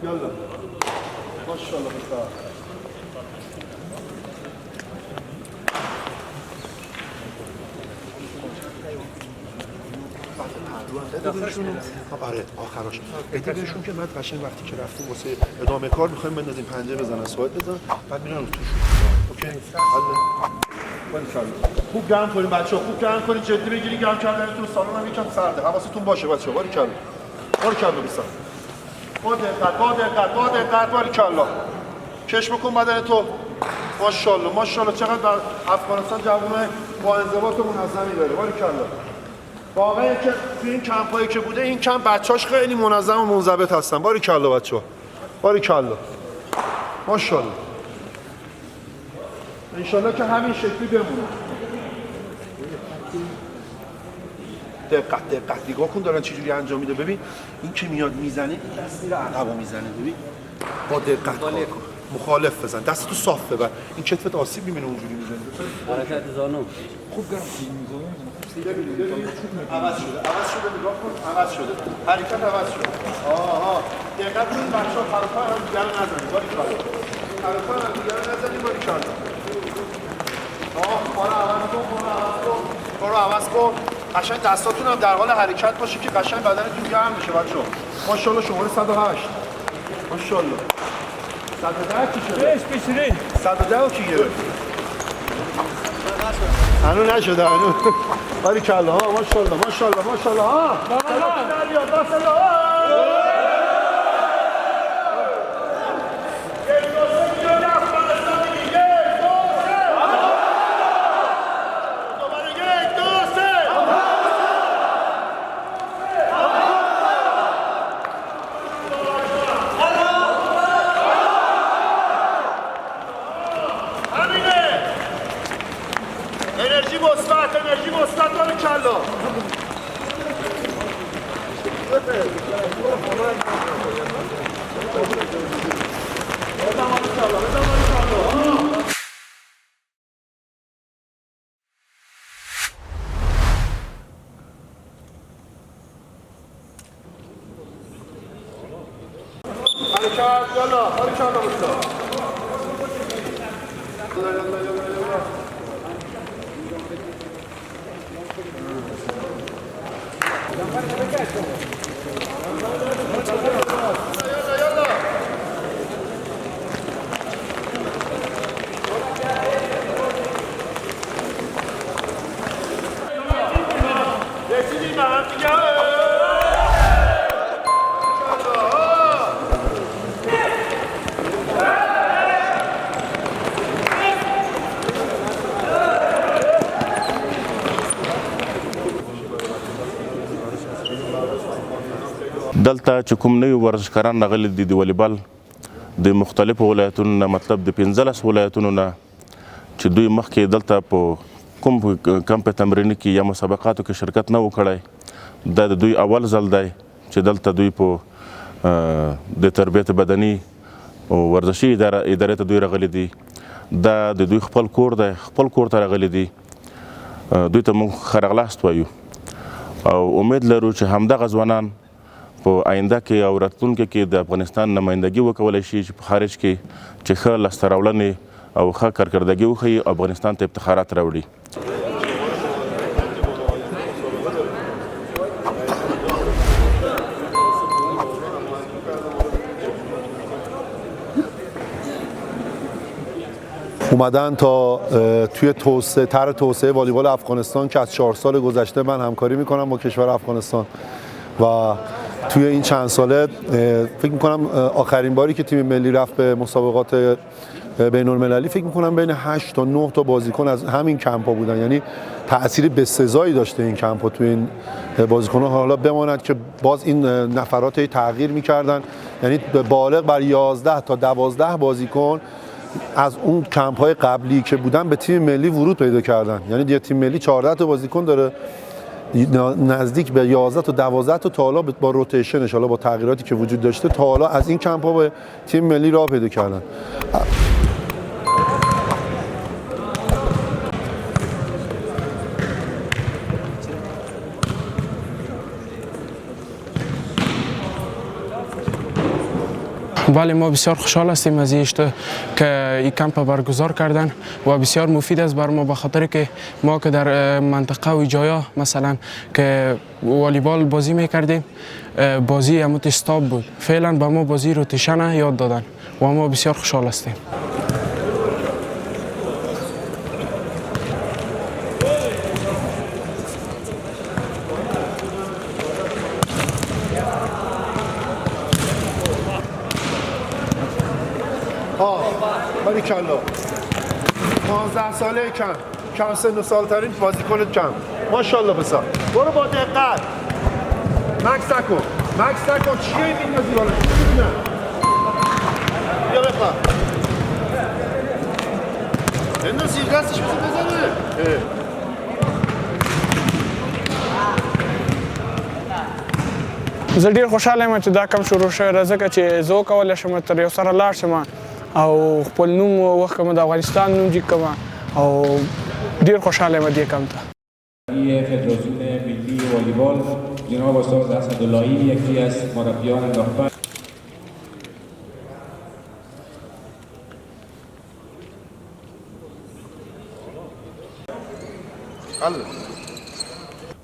یالا ماشاءالله بسا آره آخراش بهتر بهشون که بعد قشنگ وقتی که رفتیم واسه ادامه کار می‌خوایم بندازیم پنجه بزنن ساعت بزن بعد میرن توش اوکی خوب گرم کنید بچه‌ها خوب گرم کنید جدی بگیرید گرم کردنتون سالن هم یکم سرده حواستون باشه بچه‌ها باریکلا بسا با دقت باریکلا کش بکن بدن تو ماشاءالله چقدر در افغانستان جوونه با انضباط و منظمی داره باریکلا واقعا که توی این کمپایی که بوده این کمپ بچه‌هاش خیلی منظم و منضبط هستن باریکلا بچه‌ها باریکلا ماشاءالله انشالله که همین شکلی بمونه دقت نگاه کن دارن چجوری انجام میده ببین این که میاد میزنه دست میره عقبو میزنه ببین با دقت مخالف بزن دست تو صاف ببر این کتفت آسیب میبینه اونجوری میزنه حرکت زانو خوب گرم عوض شده نگاه کن عوض شده حرکت عوض شده دقت کنید بچه‌ها حرکات هم دیگه رو نزنید باریکلا حرکات هم دیگه رو نزنید باریکلا برو عوض کن قشنگ دستاتون هم در حال حرکت باشه که قشنگ بدنتون گرم بشه بچه‌ها ماشاءالله شماره 108 ماشاءالله 110 کی شده؟ 110 کی گرفت؟ هنوز نشده هنوز باریکلا ماشاءالله ها انرژی مثبت باریکلا دلته چې کوم نوي ورزشکاران راغلي دي د والیبال د مختلفو ولایتونو نه مطلب د 15 ولایتونو نه چې دوی مخکې دلته په کوم کمپ تمریني کې یا مسابقاتو کې شرکت نه و کړی دا د دوی اول ځل دی چې دلته دوی په د تربیت بدني او ورزشي ادارې ته دوی راغلي دي دا د دوی خپل کور دی خپل کور ته راغلي دي دوی ته موږ ښه راغلاست وایو او امید لرو چې همدغه ځوانان په آینده کې او راتلونکي کې د افغانستان نمایندګي وکولی شي چې په خارج کې چې ښه لاسته راوړنې او ښه کارکردګي وښیي افغانستان ته افتخارات راوړي اومدن تا توی طرح توسعه والیبال افغانستان که از 4 سال گذشته من همکاری میکنم با کشور افغانستان و توی این چند ساله فکر میکنم آخرین باری که تیم ملی رفت به مسابقات بین المللی فکر میکنم بین 8 تا 9 تا بازیکن از همین کمپا بودن یعنی تأثیر بسزایی داشته این کمپا توی این بازیکن‌ها حالا بماند که باز این نفرات تغییر میکردن یعنی بالغ بر 11 تا 12 بازیکن از اون کمپ‌های قبلی که بودن به تیم ملی ورود پیدا کردن یعنی دیگه تیم ملی 14 تا بازیکن داره نزدیک به 11 تا 12 تا حالا با روتیشنش حالا با تغییراتی که وجود داشته تا حالا از این کمپ‌ها به تیم ملی راه پیدا کردن بله ما بسیار خوشحال هستیم از که این کمپ برگزار کردن و بسیار مفید است بر ما به خاطر که ما که در منطقه و جایا مثلا که والیبال بازی میکردیم بازی همون استاب بود فعلا به ما بازی روتیشن یاد دادن و ما بسیار خوشحال هستیم. باریکلا 15 ساله کم سن و سالترین بازیکن کم ماشاءالله پسر برو با دقت مکس نکن چیه این میندازی بالا بیا بخواه بندازی دستش بزنه زه ډیر خوشاله یم چې دا کم شروع شوی ده ځکه چې زه وکولی شم تر یو سره لاړ شم او خپل نوم وښکم د افغانستان نوم جګ کړم او ډیر خوشاله یم دې کم ته. فدراسیون ملی والیبال جناب استاد اسداللهی یکی از مربیان راهبر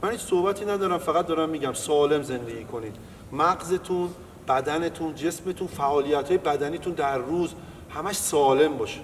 من هیچ صحبتی ندارم فقط دارم میگم سالم زندگی کنید مغزتون بدنتون جسمتون فعالیت‌های بدنیتون در روز همش سالم باشه.